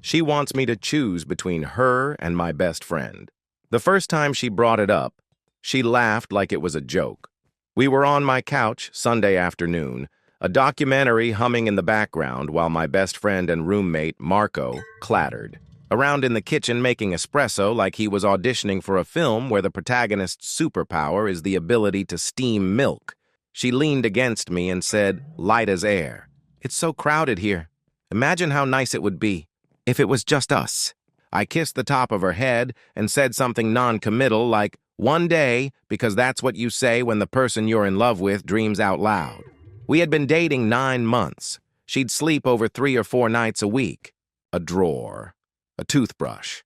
She wants me to choose between her and my best friend. The first time she brought it up, she laughed like it was a joke. We were on my couch Sunday afternoon, a documentary humming in the background while my best friend and roommate, Marco, clattered around in the kitchen making espresso like he was auditioning for a film where the protagonist's superpower is the ability to steam milk. She leaned against me and said, light as air, "It's so crowded here. Imagine how nice it would be if it was just us." I kissed the top of her head and said something non-committal like, "One day," because that's what you say when the person you're in love with dreams out loud. We had been dating 9 months. She'd sleep over 3 or 4 nights a week. A drawer, a toothbrush,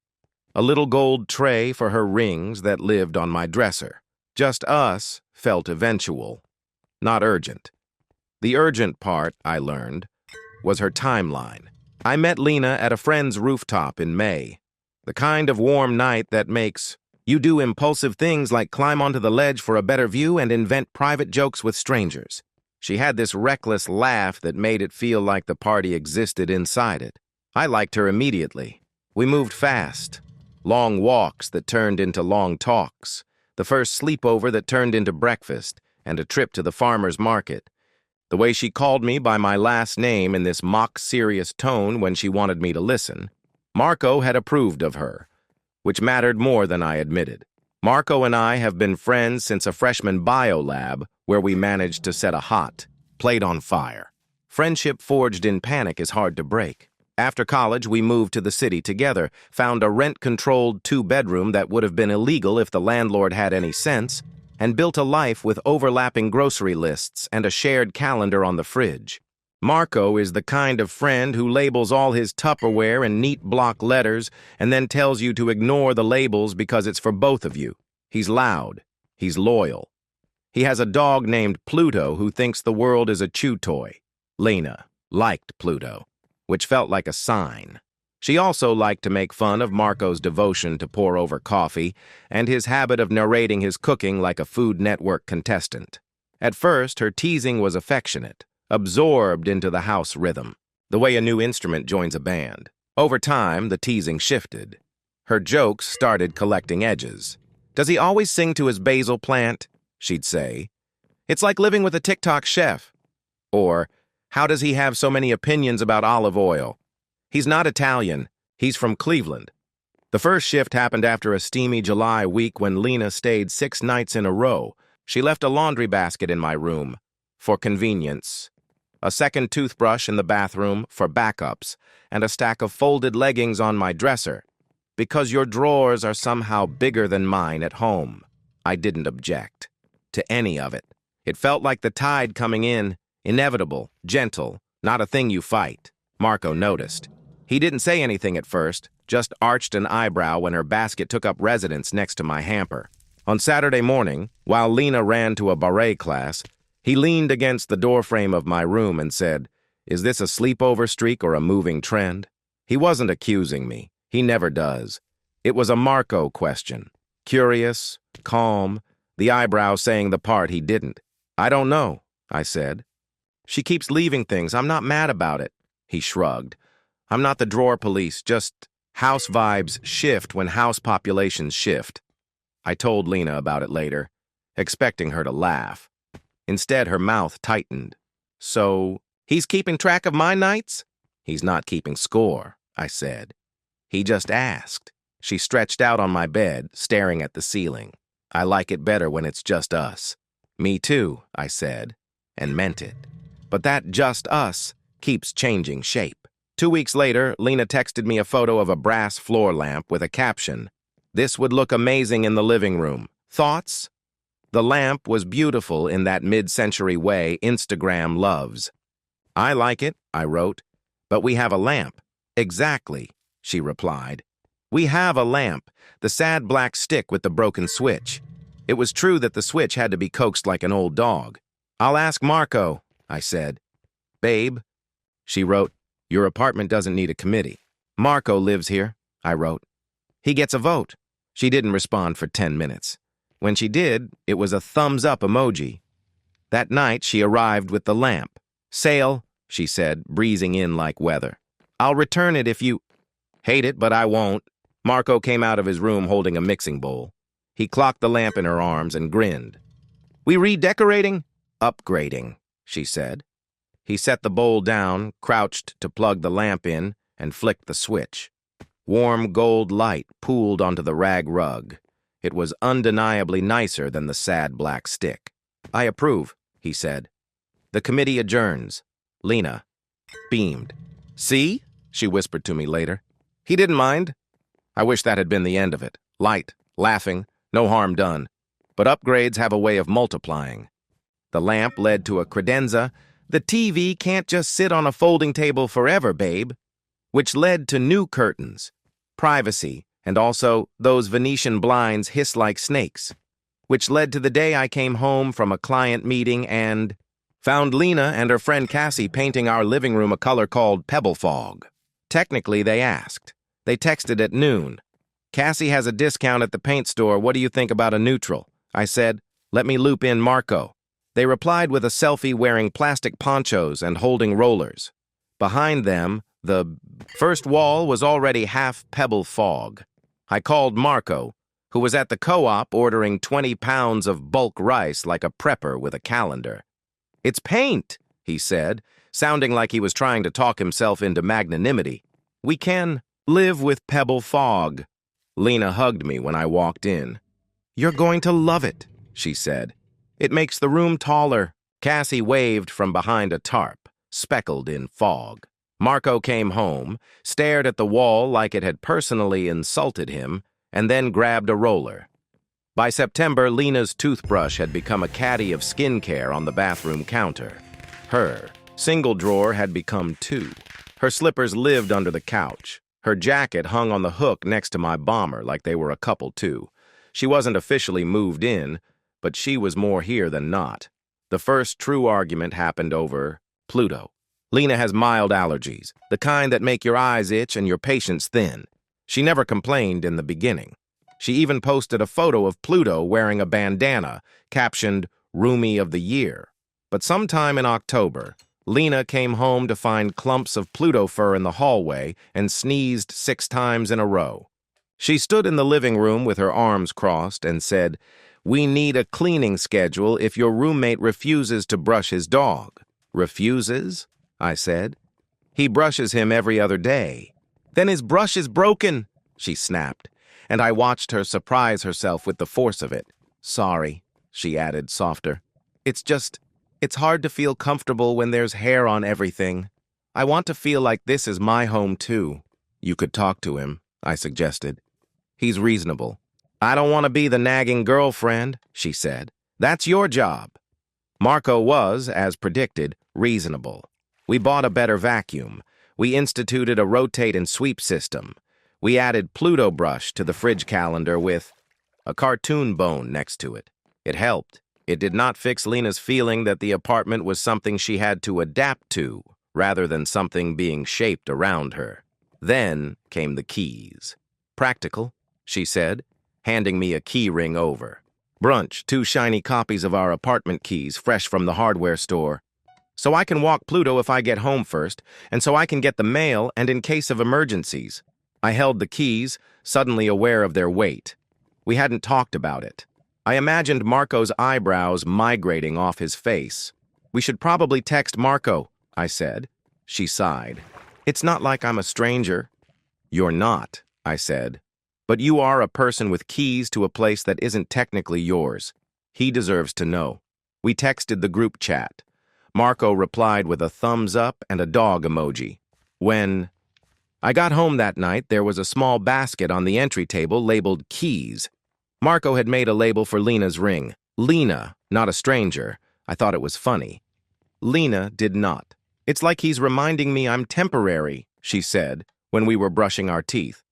a little gold tray for her rings that lived on my dresser. Just us felt eventual, not urgent. The urgent part, I learned, was her timeline. I met Lena at a friend's rooftop in May. The kind of warm night that makes you do impulsive things like climb onto the ledge for a better view and invent private jokes with strangers. She had this reckless laugh that made it feel like the party existed inside it. I liked her immediately. We moved fast. Long walks that turned into long talks. The first sleepover that turned into breakfast, and a trip to the farmer's market. The way she called me by my last name in this mock-serious tone when she wanted me to listen. Marco had approved of her, which mattered more than I admitted. Marco and I have been friends since a freshman bio lab where we managed to set a hot plate on fire. Friendship forged in panic is hard to break. After college, we moved to the city together, found a rent-controlled 2-bedroom that would have been illegal if the landlord had any sense, and built a life with overlapping grocery lists and a shared calendar on the fridge. Marco is the kind of friend who labels all his Tupperware in neat block letters and then tells you to ignore the labels because it's for both of you. He's loud. He's loyal. He has a dog named Pluto who thinks the world is a chew toy. Lena liked Pluto, which felt like a sign. She also liked to make fun of Marco's devotion to pour-over coffee and his habit of narrating his cooking like a Food Network contestant. At first, her teasing was affectionate, absorbed into the house rhythm, the way a new instrument joins a band. Over time, the teasing shifted. Her jokes started collecting edges. "Does he always sing to his basil plant?" she'd say. "It's like living with a TikTok chef." Or, "How does he have so many opinions about olive oil? He's not Italian. He's from Cleveland." The first shift happened after a steamy July week when Lena stayed 6 nights in a row. She left a laundry basket in my room, for convenience, a second toothbrush in the bathroom for backups, and a stack of folded leggings on my dresser. "Because your drawers are somehow bigger than mine at home." I didn't object to any of it. It felt like the tide coming in, inevitable, gentle, not a thing you fight. Marco noticed. He didn't say anything at first, just arched an eyebrow when her basket took up residence next to my hamper. On Saturday morning, while Lena ran to a ballet class, he leaned against the doorframe of my room and said, "Is this a sleepover streak or a moving trend?" He wasn't accusing me. He never does. It was a Marco question. Curious, calm, the eyebrow saying the part he didn't. "I don't know," I said. "She keeps leaving things. I'm not mad about it." He shrugged. "I'm not the drawer police, just house vibes shift when house populations shift." I told Lena about it later, expecting her to laugh. Instead, her mouth tightened. "So, he's keeping track of my nights?" "He's not keeping score," I said. "He just asked." She stretched out on my bed, staring at the ceiling. "I like it better when it's just us." "Me too," I said, and meant it. But that just us keeps changing shape. 2 weeks later, Lena texted me a photo of a brass floor lamp with a caption, "This would look amazing in the living room. Thoughts?" The lamp was beautiful in that mid-century way Instagram loves. "I like it," I wrote, "but we have a lamp." "Exactly," she replied. "We have a lamp, the sad black stick with the broken switch." It was true that the switch had to be coaxed like an old dog. "I'll ask Marco," I said. "Babe," she wrote, "your apartment doesn't need a committee." "Marco lives here," I wrote. "He gets a vote." She didn't respond for 10 minutes. When she did, it was a thumbs-up emoji. That night, she arrived with the lamp. "Sale," she said, breezing in like weather. "I'll return it if you—" Hate it, but I won't. Marco came out of his room holding a mixing bowl. He clocked the lamp in her arms and grinned. We redecorating? Upgrading, she said. He set the bowl down, crouched to plug the lamp in, and flicked the switch. Warm gold light pooled onto the rag rug. It was undeniably nicer than the sad black stick. I approve, he said. The committee adjourns. Lena beamed. See? She whispered to me later. He didn't mind. I wish that had been the end of it. Light, laughing, no harm done. But upgrades have a way of multiplying. The lamp led to a credenza. The TV can't just sit on a folding table forever, babe. Which led to new curtains, privacy, and also those Venetian blinds hiss like snakes. Which led to the day I came home from a client meeting and found Lena and her friend Cassie painting our living room a color called Pebble Fog. Technically, they asked. They texted at noon. Cassie has a discount at the paint store. What do you think about a neutral? I said, let me loop in Marco. They replied with a selfie wearing plastic ponchos and holding rollers. Behind them, the first wall was already half Pebble Fog. I called Marco, who was at the co-op ordering 20 pounds of bulk rice like a prepper with a calendar. It's paint, he said, sounding like he was trying to talk himself into magnanimity. We can live with Pebble Fog. Lena hugged me when I walked in. You're going to love it, she said. It makes the room taller. Cassie waved from behind a tarp, speckled in fog. Marco came home, stared at the wall like it had personally insulted him, and then grabbed a roller. By September, Lena's toothbrush had become a caddy of skincare on the bathroom counter. Her single drawer had become two. Her slippers lived under the couch. Her jacket hung on the hook next to my bomber like they were a couple too. She wasn't officially moved in, but she was more here than not. The first true argument happened over Pluto. Lena has mild allergies, the kind that make your eyes itch and your patience thin. She never complained in the beginning. She even posted a photo of Pluto wearing a bandana, captioned, Roomie of the Year. But sometime in October, Lena came home to find clumps of Pluto fur in the hallway and sneezed 6 times in a row. She stood in the living room with her arms crossed and said, We need a cleaning schedule if your roommate refuses to brush his dog. Refuses? I said. He brushes him every other day. Then his brush is broken, she snapped, and I watched her surprise herself with the force of it. Sorry, she added softer. It's hard to feel comfortable when there's hair on everything. I want to feel like this is my home too. You could talk to him, I suggested. He's reasonable. I don't want to be the nagging girlfriend, she said. That's your job. Marco was, as predicted, reasonable. We bought a better vacuum. We instituted a rotate and sweep system. We added Pluto brush to the fridge calendar with a cartoon bone next to it. It helped. It did not fix Lena's feeling that the apartment was something she had to adapt to, rather than something being shaped around her. Then came the keys. Practical, she said, handing me a key ring over. Brunch, 2 shiny copies of our apartment keys, fresh from the hardware store. So I can walk Pluto if I get home first, and so I can get the mail and in case of emergencies. I held the keys, suddenly aware of their weight. We hadn't talked about it. I imagined Marco's eyebrows migrating off his face. We should probably text Marco, I said. She sighed. It's not like I'm a stranger. You're not, I said. But you are a person with keys to a place that isn't technically yours. He deserves to know. We texted the group chat. Marco replied with a thumbs up and a dog emoji. When I got home that night, there was a small basket on the entry table labeled keys. Marco had made a label for Lena's ring. Lena, not a stranger. I thought it was funny. Lena did not. It's like he's reminding me I'm temporary, she said, when we were brushing our teeth.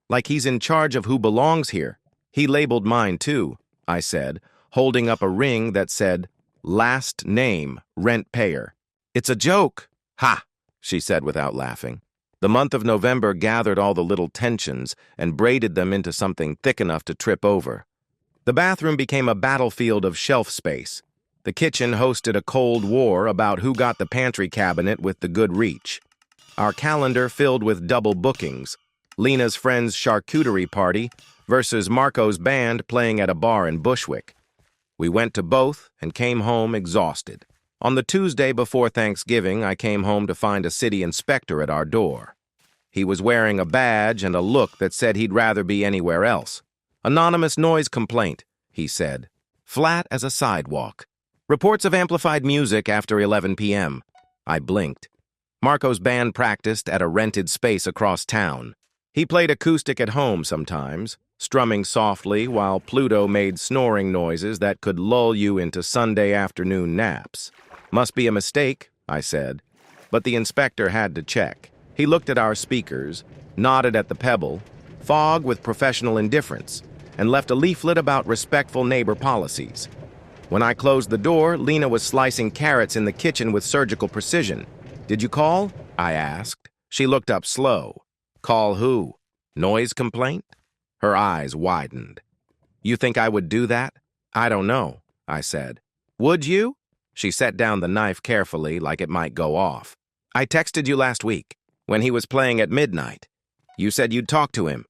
Like he's in charge of who belongs here. He labeled mine too, I said, holding up a ring that said, Last name, rent payer. It's a joke. Ha, she said without laughing. The month of November gathered all the little tensions and braided them into something thick enough to trip over. The bathroom became a battlefield of shelf space. The kitchen hosted a cold war about who got the pantry cabinet with the good reach. Our calendar filled with double bookings. Lena's friend's charcuterie party versus Marco's band playing at a bar in Bushwick. We went to both and came home exhausted. On the Tuesday before Thanksgiving, I came home to find a city inspector at our door. He was wearing a badge and a look that said he'd rather be anywhere else. Anonymous noise complaint, he said. Flat as a sidewalk. Reports of amplified music after 11 p.m. I blinked. Marco's band practiced at a rented space across town. He played acoustic at home sometimes, strumming softly while Pluto made snoring noises that could lull you into Sunday afternoon naps. Must be a mistake, I said. But the inspector had to check. He looked at our speakers, nodded at the pebble, Fogg with professional indifference, and left a leaflet about respectful neighbor policies. When I closed the door, Lena was slicing carrots in the kitchen with surgical precision. Did you call? I asked. She looked up slow. Call who? Noise complaint? Her eyes widened. You think I would do that? I don't know, I said. Would you? She set down the knife carefully like it might go off. I texted you last week, when he was playing at midnight. You said you'd talk to him.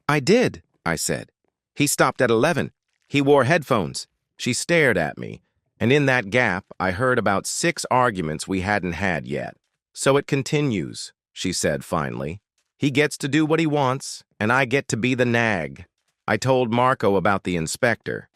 I did, I said. He stopped at 11. He wore headphones. She stared at me, and in that gap, I heard about 6 arguments we hadn't had yet. So it continues, she said finally. He gets to do what he wants, and I get to be the nag. I told Marco about the inspector.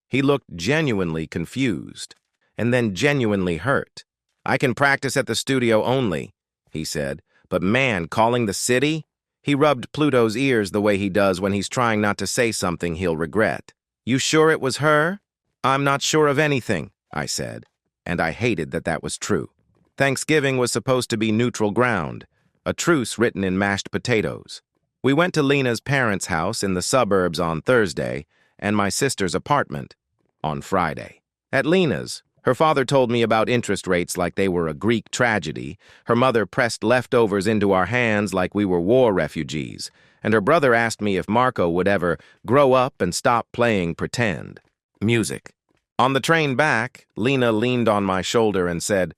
He looked genuinely confused, and then genuinely hurt. I can practice at the studio only, he said, but man, calling the city? He rubbed Pluto's ears the way he does when he's trying not to say something he'll regret. You sure it was her? I'm not sure of anything, I said, and I hated that that was true. Thanksgiving was supposed to be neutral ground, a truce written in mashed potatoes. We went to Lena's parents' house in the suburbs on Thursday and my sister's apartment on Friday. At Lena's, her father told me about interest rates like they were a Greek tragedy, her mother pressed leftovers into our hands like we were war refugees, and her brother asked me if Marco would ever grow up and stop playing pretend music. On the train back, Lena leaned on my shoulder and said,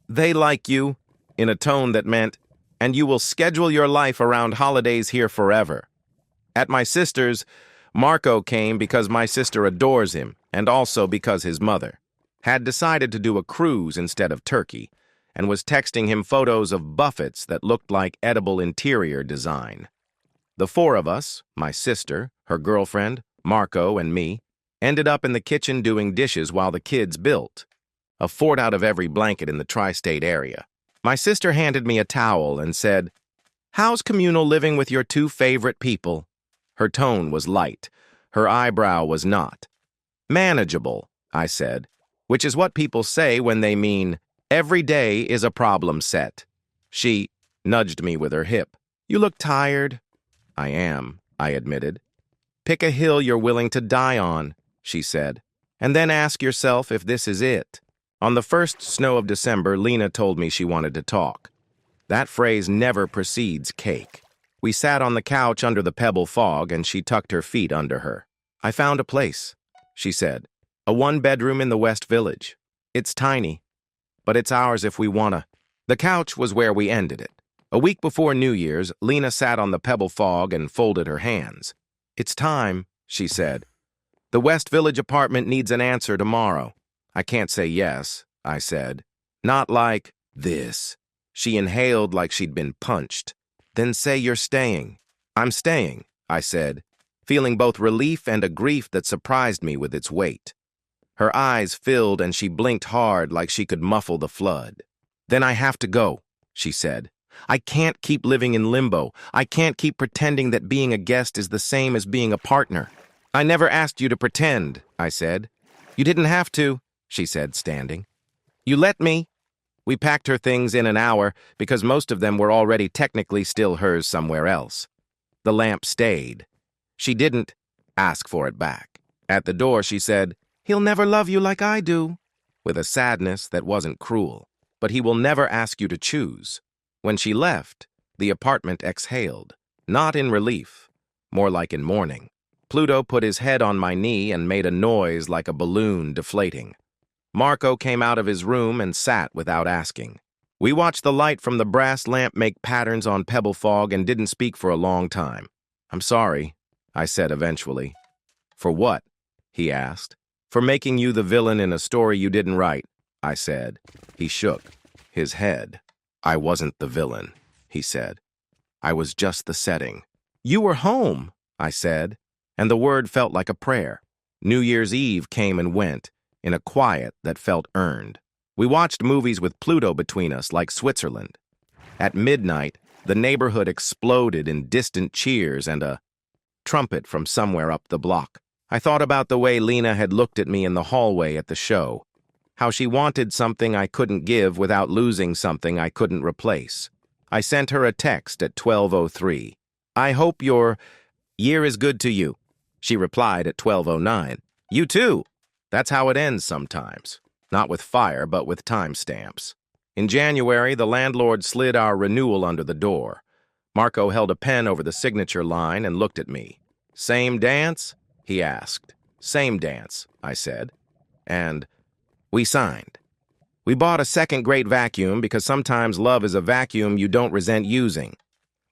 "They like you," in a tone that meant, "And you will schedule your life around holidays here forever." At my sister's, Marco came because my sister adores him, and also because his mother had decided to do a cruise instead of Turkey, and was texting him photos of buffets that looked like edible interior design. The 4 of us, my sister, her girlfriend, Marco, and me, ended up in the kitchen doing dishes while the kids built. A fort out of every blanket in the tri-state area. My sister handed me a towel and said, "How's communal living with your 2 favorite people?" Her tone was light. Her eyebrow was not. "Manageable," I said, which is what people say when they mean, every day is a problem set. She nudged me with her hip. "You look tired." "I am," I admitted. "Pick a hill you're willing to die on," she said, "and then ask yourself if this is it." On the first snow of December, Lena told me she wanted to talk. That phrase never precedes cake. We sat on the couch under the pebble fog, and she tucked her feet under her. "I found a place," she said. "A 1-bedroom in the West Village. It's tiny, but it's ours if we wanna." The couch was where we ended it. A week before New Year's, Lena sat on the pebble fog and folded her hands. "It's time," she said. "The West Village apartment needs an answer tomorrow." "I can't say yes," I said. "Not like this." She inhaled like she'd been punched. "Then say you're staying." "I'm staying," I said, feeling both relief and a grief that surprised me with its weight. Her eyes filled and she blinked hard like she could muffle the flood. "Then I have to go," she said. "I can't keep living in limbo. I can't keep pretending that being a guest is the same as being a partner." "I never asked you to pretend," I said. "You didn't have to," she said, standing. "You let me." We packed her things in an hour because most of them were already technically still hers somewhere else. The lamp stayed. She didn't ask for it back. At the door, she said, "He'll never love you like I do," with a sadness that wasn't cruel. "But he will never ask you to choose." When she left, the apartment exhaled, not in relief, more like in mourning. Pluto put his head on my knee and made a noise like a balloon deflating. Marco came out of his room and sat without asking. We watched the light from the brass lamp make patterns on pebble fog and didn't speak for a long time. "I'm sorry," I said eventually. "For what?" he asked. "For making you the villain in a story you didn't write," I said. He shook his head. "I wasn't the villain," he said. "I was just the setting." "You were home," I said, and the word felt like a prayer. New Year's Eve came and went, in a quiet that felt earned. We watched movies with Pluto between us, like Switzerland. At midnight, the neighborhood exploded in distant cheers and a trumpet from somewhere up the block. I thought about the way Lena had looked at me in the hallway at the show, how she wanted something I couldn't give without losing something I couldn't replace. I sent her a text at 12:03. "I hope your year is good to you." She replied at 12:09. "You too." That's how it ends sometimes. Not with fire, but with timestamps. In January, the landlord slid our renewal under the door. Marco held a pen over the signature line and looked at me. "Same dance?" he asked. "Same dance," I said. And we signed. We bought a second great vacuum because sometimes love is a vacuum you don't resent using.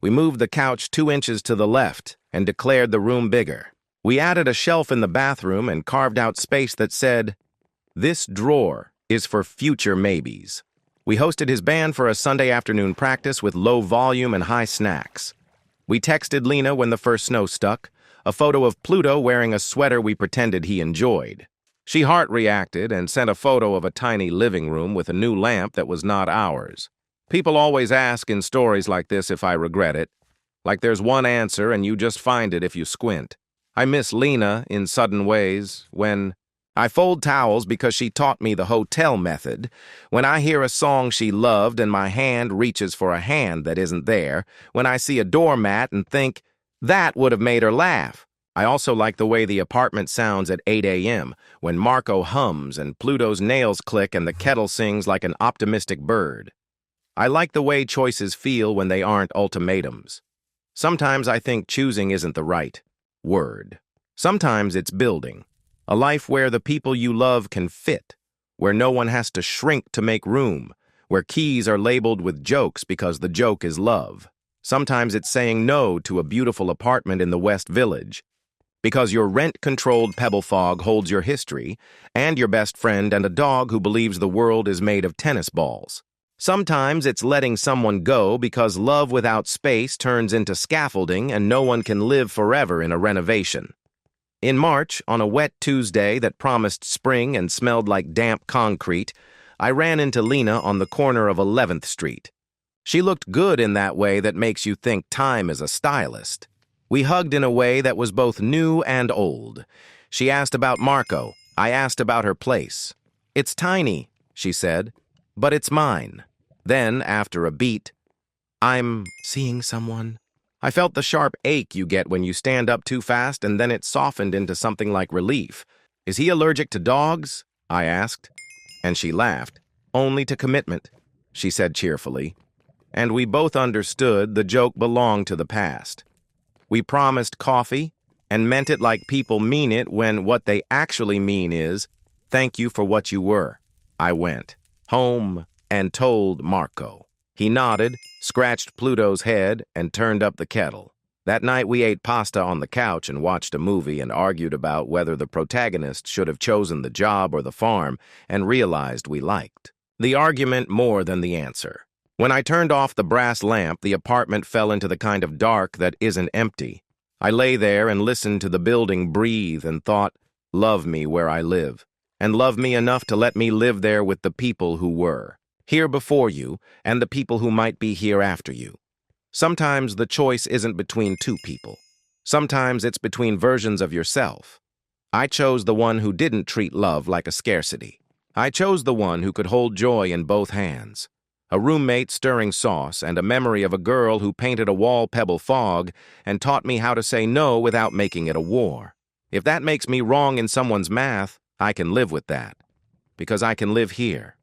We moved the couch 2 inches to the left and declared the room bigger. We added a shelf in the bathroom and carved out space that said, "This drawer is for future maybes." We hosted his band for a Sunday afternoon practice with low volume and high snacks. We texted Lena when the first snow stuck, a photo of Pluto wearing a sweater we pretended he enjoyed. She heart-reacted and sent a photo of a tiny living room with a new lamp that was not ours. People always ask in stories like this if I regret it. Like there's one answer and you just find it if you squint. I miss Lena in sudden ways when I fold towels because she taught me the hotel method, when I hear a song she loved and my hand reaches for a hand that isn't there, when I see a doormat and think, that would have made her laugh. I also like the way the apartment sounds at 8 a.m., when Marco hums and Pluto's nails click and the kettle sings like an optimistic bird. I like the way choices feel when they aren't ultimatums. Sometimes I think choosing isn't the right word. Sometimes it's building. A life where the people you love can fit, where no one has to shrink to make room, where keys are labeled with jokes because the joke is love. Sometimes it's saying no to a beautiful apartment in the West Village, because your rent-controlled pebble fog holds your history, and your best friend and a dog who believes the world is made of tennis balls. Sometimes it's letting someone go because love without space turns into scaffolding and no one can live forever in a renovation. In March, on a wet Tuesday that promised spring and smelled like damp concrete, I ran into Lena on the corner of 11th Street. She looked good in that way that makes you think time is a stylist. We hugged in a way that was both new and old. She asked about Marco. I asked about her place. "It's tiny," she said, "but it's mine." Then, after a beat, "I'm seeing someone." I felt the sharp ache you get when you stand up too fast and then it softened into something like relief. "Is he allergic to dogs?" I asked. And she laughed. "Only to commitment," she said cheerfully. And we both understood the joke belonged to the past. We promised coffee and meant it like people mean it when what they actually mean is, "Thank you for what you were." I went home and told Marco. He nodded, scratched Pluto's head, and turned up the kettle. That night we ate pasta on the couch and watched a movie and argued about whether the protagonist should have chosen the job or the farm and realized we liked the argument more than the answer. When I turned off the brass lamp, the apartment fell into the kind of dark that isn't empty. I lay there and listened to the building breathe and thought, love me where I live, and love me enough to let me live there with the people who were here before you and the people who might be here after you. Sometimes the choice isn't between two people. Sometimes it's between versions of yourself. I chose the one who didn't treat love like a scarcity. I chose the one who could hold joy in both hands. A roommate stirring sauce and a memory of a girl who painted a wall pebble fog and taught me how to say no without making it a war. If that makes me wrong in someone's math, I can live with that, because I can live here.